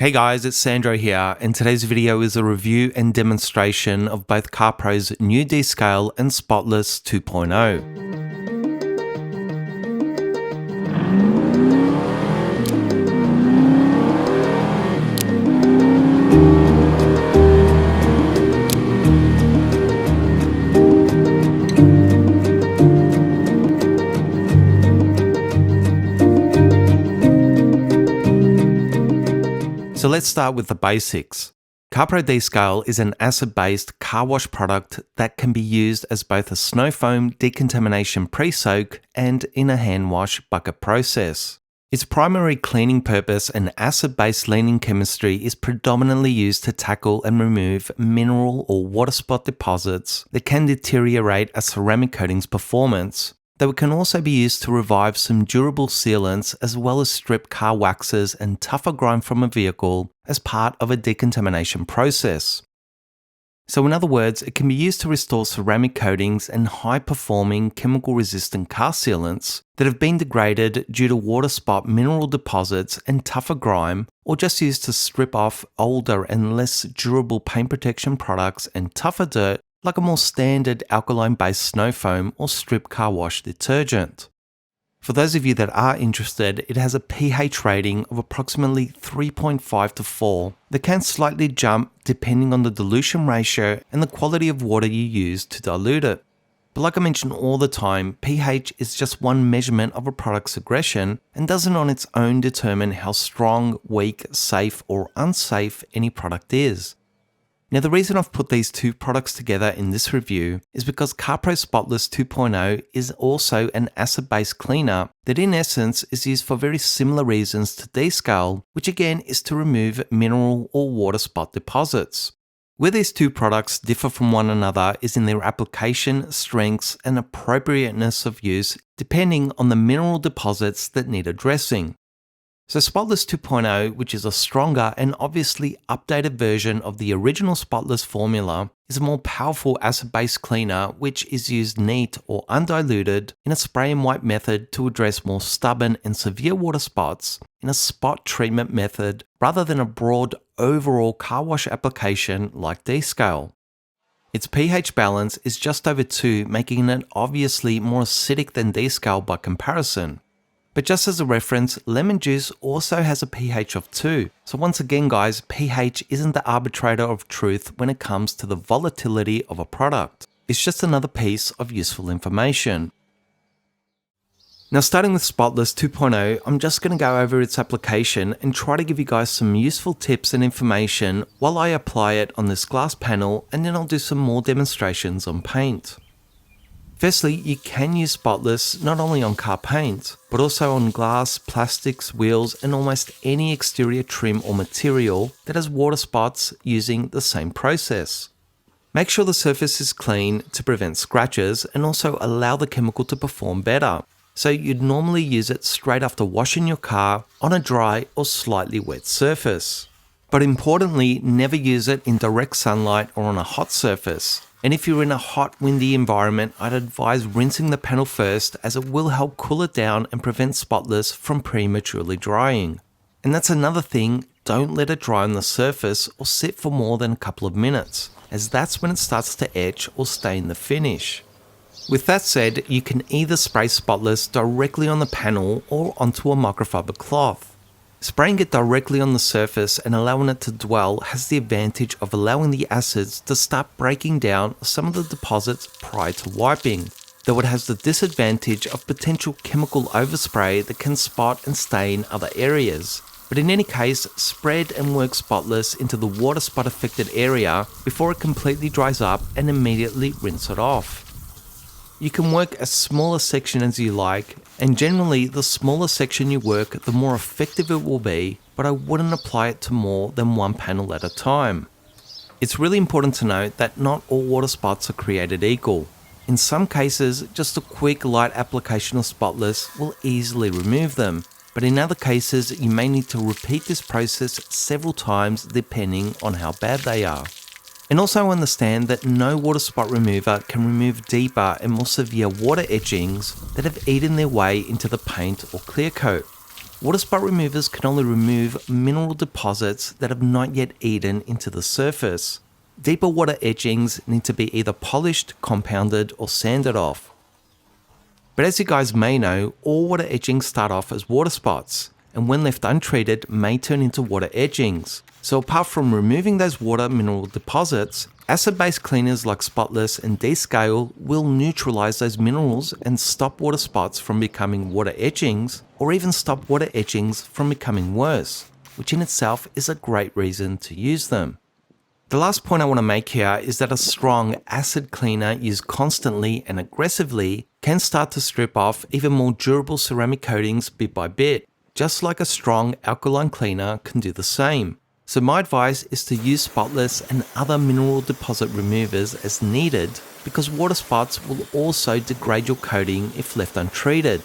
Hey guys, it's Sandro here, and today's video is a review and demonstration of both CarPro's new Descale and Spotless 2.0. So let's start with the basics. CarPro Descale is an acid-based car wash product that can be used as both a snow foam decontamination pre-soak and in a hand wash bucket process. Its primary cleaning purpose and acid-based leaning chemistry is predominantly used to tackle and remove mineral or water spot deposits that can deteriorate a ceramic coating's performance, though it can also be used to revive some durable sealants as well as strip car waxes and tougher grime from a vehicle as part of a decontamination process. So in other words, it can be used to restore ceramic coatings and high-performing chemical-resistant car sealants that have been degraded due to water spot mineral deposits and tougher grime, or just used to strip off older and less durable paint protection products and tougher dirt like a more standard alkaline-based snow foam or strip car wash detergent. For those of you that are interested, it has a pH rating of approximately 3.5 to 4 that can slightly jump depending on the dilution ratio and the quality of water you use to dilute it. But like I mention all the time, pH is just one measurement of a product's aggression and doesn't on its own determine how strong, weak, safe, or unsafe any product is. Now, the reason I've put these two products together in this review is because CarPro Spotless 2.0 is also an acid-based cleaner that in essence is used for very similar reasons to Descale, which again is to remove mineral or water spot deposits. Where these two products differ from one another is in their application, strengths, and appropriateness of use depending on the mineral deposits that need addressing. So Spotless 2.0, which is a stronger and obviously updated version of the original Spotless formula, is a more powerful acid-based cleaner which is used neat or undiluted in a spray and wipe method to address more stubborn and severe water spots in a spot treatment method rather than a broad overall car wash application like Descale. Its pH balance is just over 2, making it obviously more acidic than Descale by comparison. But just as a reference, lemon juice also has a pH of 2. So once again guys, pH isn't the arbitrator of truth when it comes to the volatility of a product. It's just another piece of useful information. Now starting with Spotless 2.0, I'm just going to go over its application and try to give you guys some useful tips and information while I apply it on this glass panel, and then I'll do some more demonstrations on paint. Firstly, you can use Spotless not only on car paint, but also on glass, plastics, wheels, and almost any exterior trim or material that has water spots using the same process. Make sure the surface is clean to prevent scratches and also allow the chemical to perform better. So you'd normally use it straight after washing your car on a dry or slightly wet surface. But importantly, never use it in direct sunlight or on a hot surface. And if you're in a hot, windy environment, I'd advise rinsing the panel first, as it will help cool it down and prevent Spotless from prematurely drying. And that's another thing, don't let it dry on the surface or sit for more than a couple of minutes, as that's when it starts to etch or stain the finish. With that said, you can either spray Spotless directly on the panel or onto a microfiber cloth. Spraying it directly on the surface and allowing it to dwell has the advantage of allowing the acids to start breaking down some of the deposits prior to wiping, though it has the disadvantage of potential chemical overspray that can spot and stain other areas. But in any case, spread and work Spotless into the water spot affected area before it completely dries up and immediately rinse it off. You can work as small a section as you like, and generally the smaller section you work, the more effective it will be, but I wouldn't apply it to more than one panel at a time. It's really important to note that not all water spots are created equal. In some cases, just a quick light application of Spotless will easily remove them, but in other cases you may need to repeat this process several times depending on how bad they are. And also understand that no water spot remover can remove deeper and more severe water etchings that have eaten their way into the paint or clear coat. water spot removers can only remove mineral deposits that have not yet eaten into the surface. Deeper water etchings need to be either polished, compounded, or sanded off. But as you guys may know, all water etchings start off as water spots, and when left untreated may turn into water etchings. So apart from removing those water mineral deposits, acid-based cleaners like Spotless and Descale will neutralize those minerals and stop water spots from becoming water etchings, or even stop water etchings from becoming worse, which in itself is a great reason to use them. The last point I want to make here is that a strong acid cleaner used constantly and aggressively can start to strip off even more durable ceramic coatings bit by bit, just like a strong alkaline cleaner can do the same. So my advice is to use Spotless and other mineral deposit removers as needed, because water spots will also degrade your coating if left untreated.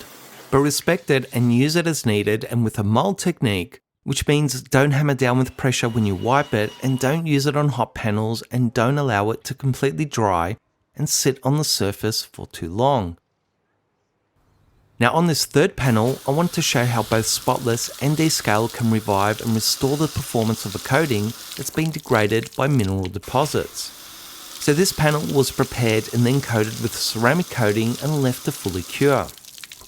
But respect it and use it as needed and with a mold technique, which means don't hammer down with pressure when you wipe it, and don't use it on hot panels, and don't allow it to completely dry and sit on the surface for too long. Now on this third panel, I want to show how both Spotless and Descale can revive and restore the performance of a coating that's been degraded by mineral deposits. So this panel was prepared and then coated with ceramic coating and left to fully cure.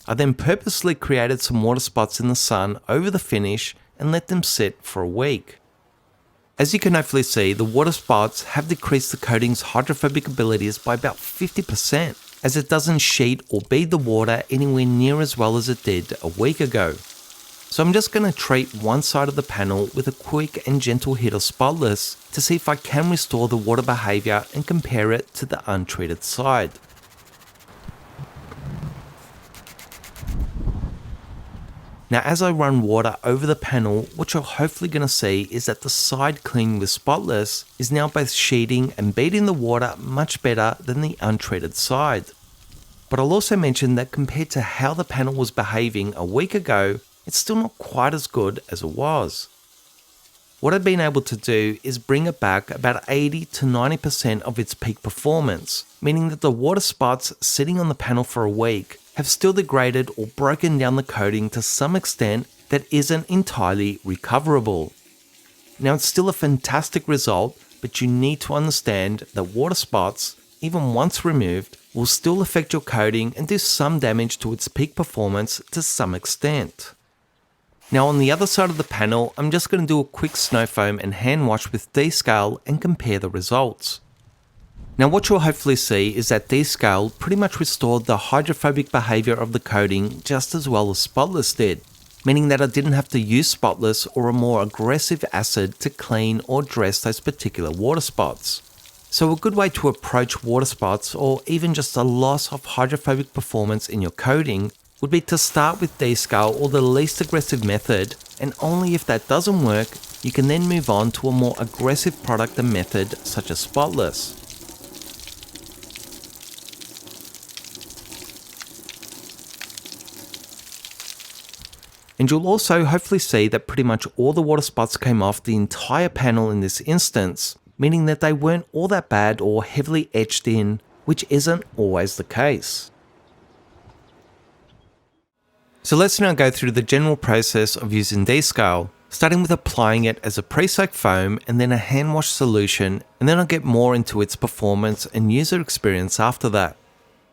I then purposely created some water spots in the sun over the finish and let them sit for a week. As you can hopefully see, the water spots have decreased the coating's hydrophobic abilities by about 50%, as it doesn't sheet or bead the water anywhere near as well as it did a week ago. So I'm just going to treat one side of the panel with a quick and gentle hit of Spotless to see if I can restore the water behavior and compare it to the untreated side. Now as I run water over the panel, what you're hopefully going to see is that the side clean with Spotless is now both sheeting and beading the water much better than the untreated side. But I'll also mention that compared to how the panel was behaving a week ago, it's still not quite as good as it was. What I've been able to do is bring it back about 80 to 90% of its peak performance, meaning that the water spots sitting on the panel for a week have still degraded or broken down the coating to some extent that isn't entirely recoverable. Now it's still a fantastic result, but you need to understand that water spots, even once removed, will still affect your coating and do some damage to its peak performance to some extent. Now on the other side of the panel, I'm just going to do a quick snow foam and hand wash with Descale and compare the results. Now what you'll hopefully see is that Descale pretty much restored the hydrophobic behavior of the coating just as well as Spotless did, meaning that I didn't have to use Spotless or a more aggressive acid to clean or dress those particular water spots. So a good way to approach water spots or even just a loss of hydrophobic performance in your coating would be to start with Descale or the least aggressive method, and only if that doesn't work, you can then move on to a more aggressive product and method such as Spotless. And you'll also hopefully see that pretty much all the water spots came off the entire panel in this instance, meaning that they weren't all that bad or heavily etched in, which isn't always the case. So let's now go through the general process of using Descale, starting with applying it as a pre-soaked foam and then a hand wash solution, and then I'll get more into its performance and user experience after that.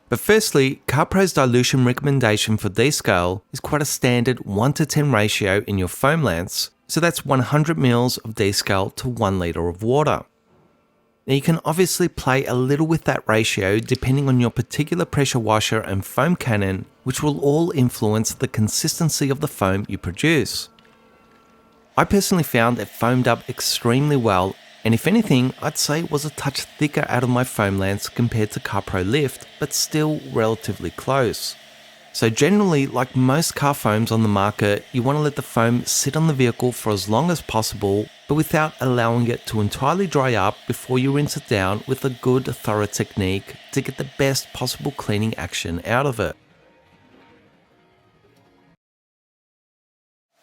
But firstly, CarPro's dilution recommendation for Descale is quite a standard 1:10 ratio in your foam lengths, so that's 100 ml of Descale to 1 litre of water. Now you can obviously play a little with that ratio depending on your particular pressure washer and foam cannon, which will all influence the consistency of the foam you produce. I personally found it foamed up extremely well, and if anything, I'd say it was a touch thicker out of my foam lengths compared to CarPro Lift, but still relatively close. So generally, like most car foams on the market, you want to let the foam sit on the vehicle for as long as possible, but without allowing it to entirely dry up before you rinse it down with a good thorough technique to get the best possible cleaning action out of it.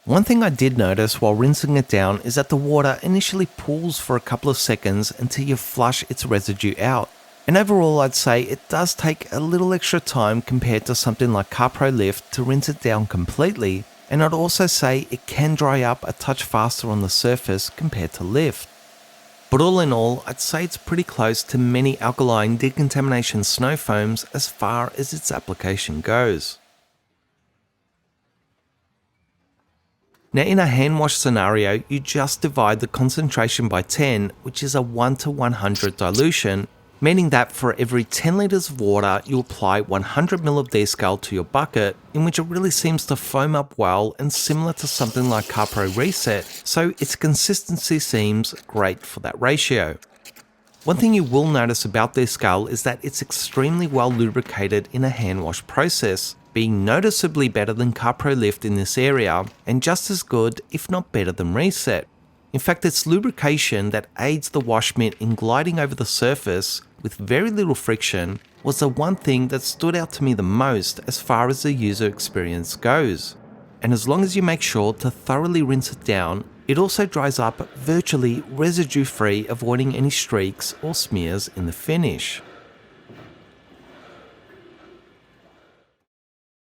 One thing I did notice while rinsing it down is that the water initially pools for a couple of seconds until you flush its residue out. And overall, I'd say it does take a little extra time compared to something like CarPro Lift to rinse it down completely, And I'd also say it can dry up a touch faster on the surface compared to lift. But all in all, I'd say it's pretty close to many alkaline decontamination snow foams as far as its application goes. Now in a hand wash scenario, you just divide the concentration by 10, which is a 1 to 100 dilution, meaning that for every 10 litres of water, you apply 100 ml of Descale to your bucket, in which it really seems to foam up well and similar to something like CarPro Reset, so its consistency seems great for that ratio. One thing you will notice about Descale is that it's extremely well lubricated in a hand wash process, being noticeably better than CarPro Lift in this area, and just as good, if not better than Reset. In fact, it's lubrication that aids the wash mitt in gliding over the surface with very little friction was the one thing that stood out to me the most as far as the user experience goes. And as long as you make sure to thoroughly rinse it down, it also dries up virtually residue-free, avoiding any streaks or smears in the finish.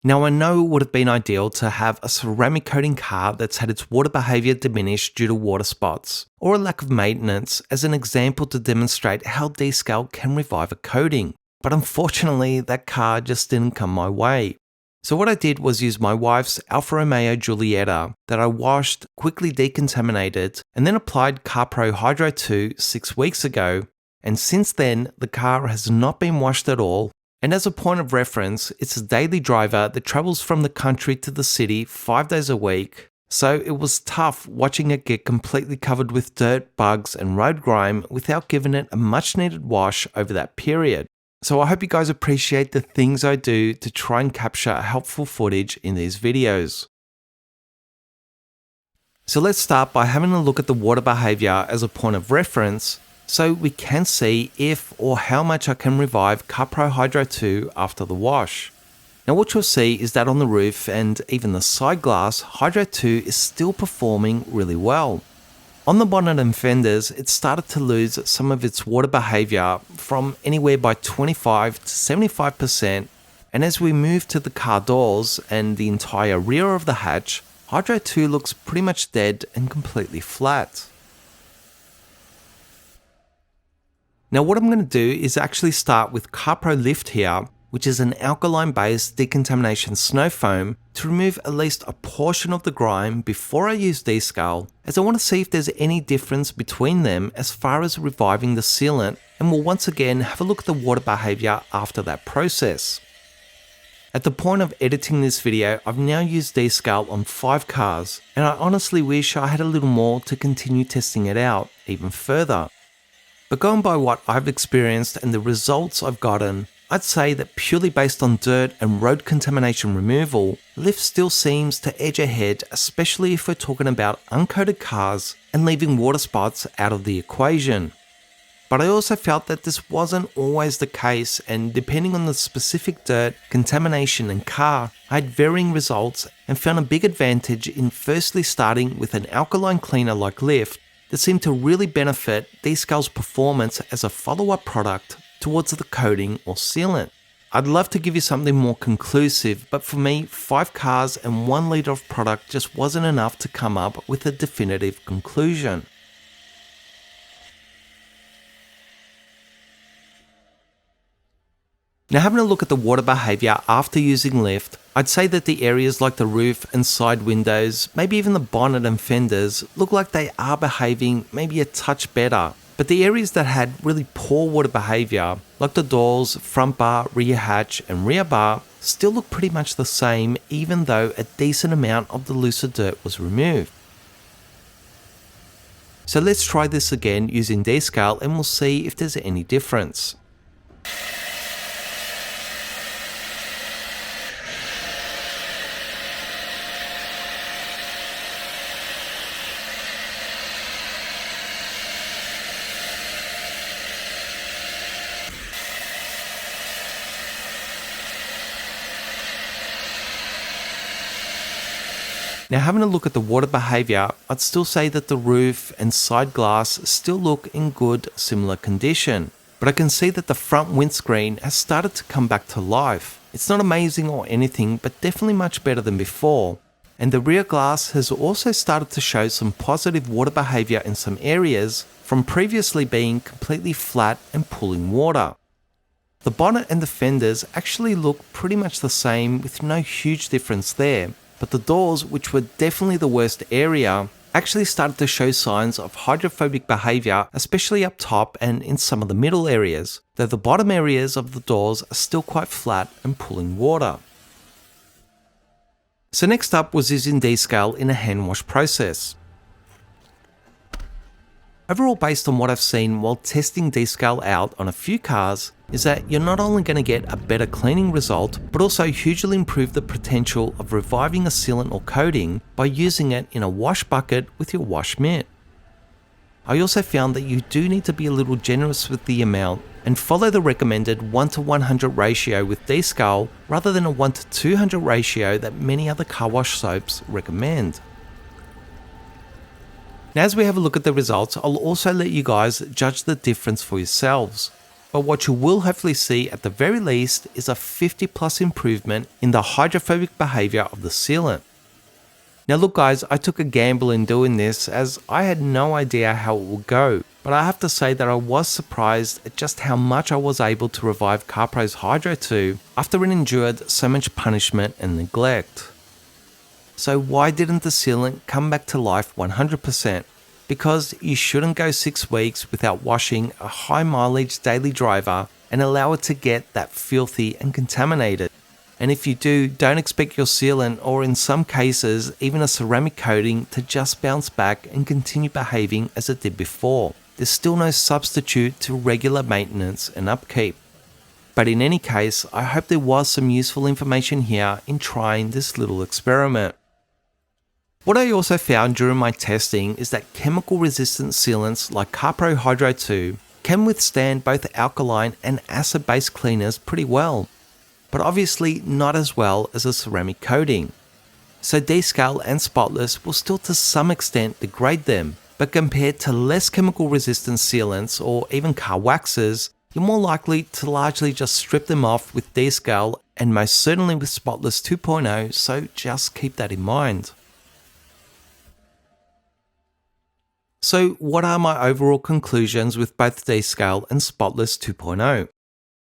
Now I know it would have been ideal to have a ceramic coating car that's had its water behaviour diminished due to water spots, or a lack of maintenance as an example to demonstrate how Descale can revive a coating, but unfortunately that car just didn't come my way. So what I did was use my wife's Alfa Romeo Giulietta that I washed, quickly decontaminated, and then applied CarPro Hydro 2 6 weeks ago, and since then the car has not been washed at all. And as a point of reference, it's a daily driver that travels from the country to the city 5 days a week, so it was tough watching it get completely covered with dirt, bugs and road grime without giving it a much needed wash over that period. So I hope you guys appreciate the things I do to try and capture helpful footage in these videos. So let's start by having a look at the water behaviour as a point of reference, so we can see if or how much I can revive CarPro Hydro 2 after the wash. Now what you'll see is that on the roof and even the side glass, Hydro 2 is still performing really well. On the bonnet and fenders, it started to lose some of its water behaviour from anywhere by 25 to 75%, and as we move to the car doors and the entire rear of the hatch, Hydro 2 looks pretty much dead and completely flat. Now what I'm going to do is actually start with CarPro Lift here, which is an alkaline-based decontamination snow foam, to remove at least a portion of the grime before I use Descale, as I want to see if there's any difference between them as far as reviving the sealant, and we'll once again have a look at the water behaviour after that process. At the point of editing this video, I've now used Descale on 5 cars, and I honestly wish I had a little more to continue testing it out even further. But going by what I've experienced and the results I've gotten, I'd say that purely based on dirt and road contamination removal, Lift still seems to edge ahead, especially if we're talking about uncoated cars and leaving water spots out of the equation. But I also felt that this wasn't always the case, and depending on the specific dirt, contamination and car, I had varying results and found a big advantage in firstly starting with an alkaline cleaner like Lift that seemed to really benefit Descale's performance as a follow-up product towards the coating or sealant. I'd love to give you something more conclusive, but for me, 5 cars and 1 litre of product just wasn't enough to come up with a definitive conclusion. Now having a look at the water behaviour after using Lift, I'd say that the areas like the roof and side windows, maybe even the bonnet and fenders, look like they are behaving maybe a touch better. But the areas that had really poor water behaviour, like the doors, front bar, rear hatch and rear bar, still look pretty much the same even though a decent amount of the looser dirt was removed. So let's try this again using Descale and we'll see if there's any difference. Now having a look at the water behaviour, I'd still say that the roof and side glass still look in good, similar condition. But I can see that the front windscreen has started to come back to life. It's not amazing or anything, but definitely much better than before. And the rear glass has also started to show some positive water behavior in some areas from previously being completely flat and pulling water. The bonnet and the fenders actually look pretty much the same with no huge difference there, but the doors, which were definitely the worst area, actually started to show signs of hydrophobic behavior, especially up top and in some of the middle areas, though the bottom areas of the doors are still quite flat and pulling water. So next up was using Descale in a hand wash process. Overall, based on what I've seen while testing Descale out on a few cars, is that you're not only going to get a better cleaning result, but also hugely improve the potential of reviving a sealant or coating by using it in a wash bucket with your wash mitt. I also found that you do need to be a little generous with the amount and follow the recommended 1:100 ratio with Descale rather than a 1:200 ratio that many other car wash soaps recommend. Now, as we have a look at the results, I'll also let you guys judge the difference for yourselves. But what you will hopefully see at the very least is a 50+ improvement in the hydrophobic behavior of the sealant. Now look guys, I took a gamble in doing this as I had no idea how it would go, but I have to say that I was surprised at just how much I was able to revive CarPro's Hydro 2 after it endured so much punishment and neglect. So why didn't the sealant come back to life 100%? Because you shouldn't go 6 weeks without washing a high mileage daily driver and allow it to get that filthy and contaminated. And if you do, don't expect your sealant, or in some cases even a ceramic coating, to just bounce back and continue behaving as it did before. There's still no substitute to regular maintenance and upkeep. But in any case, I hope there was some useful information here in trying this little experiment. What I also found during my testing is that chemical resistant sealants like CarPro Hydro 2 can withstand both alkaline and acid based cleaners pretty well, but obviously not as well as a ceramic coating. So Descale and Spotless will still to some extent degrade them, but compared to less chemical resistant sealants or even car waxes, you're more likely to largely just strip them off with Descale and most certainly with Spotless 2.0, so just keep that in mind. So what are my overall conclusions with both Descale and Spotless 2.0?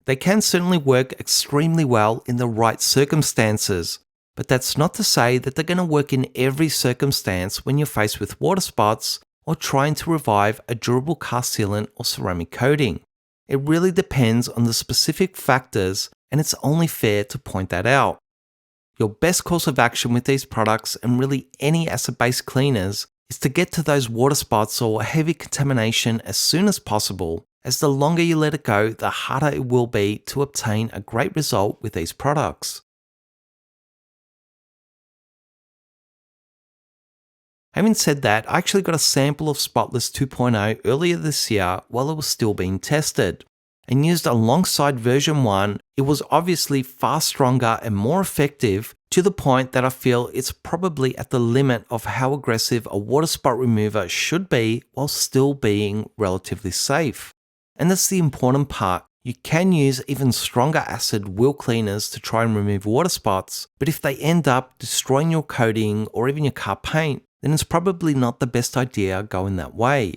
They can certainly work extremely well in the right circumstances, but that's not to say that they're going to work in every circumstance when you're faced with water spots or trying to revive a durable car sealant or ceramic coating. It really depends on the specific factors, and it's only fair to point that out. Your best course of action with these products and really any acid-based cleaners is to get to those water spots or heavy contamination as soon as possible, as the longer you let it go, the harder it will be to obtain a great result with these products. Having said that, I actually got a sample of Spotless 2.0 earlier this year while it was still being tested, and used alongside version 1, it was obviously far stronger and more effective, to the point that I feel it's probably at the limit of how aggressive a water spot remover should be while still being relatively safe. And that's the important part. You can use even stronger acid wheel cleaners to try and remove water spots, but if they end up destroying your coating or even your car paint, then it's probably not the best idea going that way.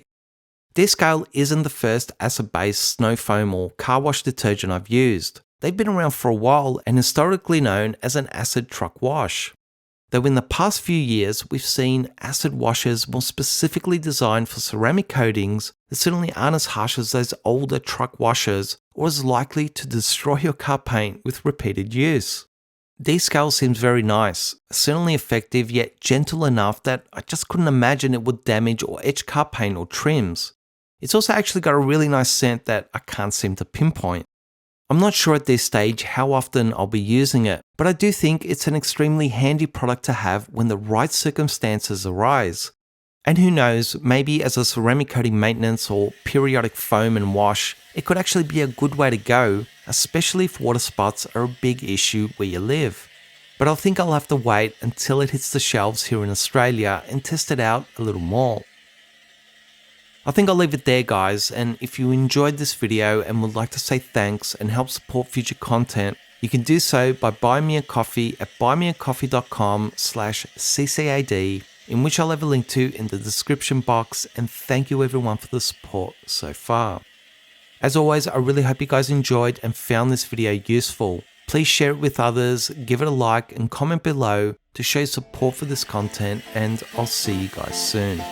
Descale isn't the first acid-based snow foam or car wash detergent I've used. They've been around for a while and historically known as an acid truck wash. Though in the past few years, we've seen acid washes more specifically designed for ceramic coatings that certainly aren't as harsh as those older truck washes or as likely to destroy your car paint with repeated use. Descale seems very nice, certainly effective yet gentle enough that I just couldn't imagine it would damage or etch car paint or trims. It's also actually got a really nice scent that I can't seem to pinpoint. I'm not sure at this stage how often I'll be using it, but I do think it's an extremely handy product to have when the right circumstances arise. And who knows, maybe as a ceramic coating maintenance or periodic foam and wash, it could actually be a good way to go, especially if water spots are a big issue where you live. But I think I'll have to wait until it hits the shelves here in Australia and test it out a little more. I think I'll leave it there guys, and if you enjoyed this video and would like to say thanks and help support future content, You can do so by buying me a coffee at buymeacoffee.com/ccad, in which I'll have a link to in the description box, and thank you everyone for the support so far. As always, I really hope you guys enjoyed and found this video useful. Please share it with others, give it a like and comment below to show support for this content, and I'll see you guys soon.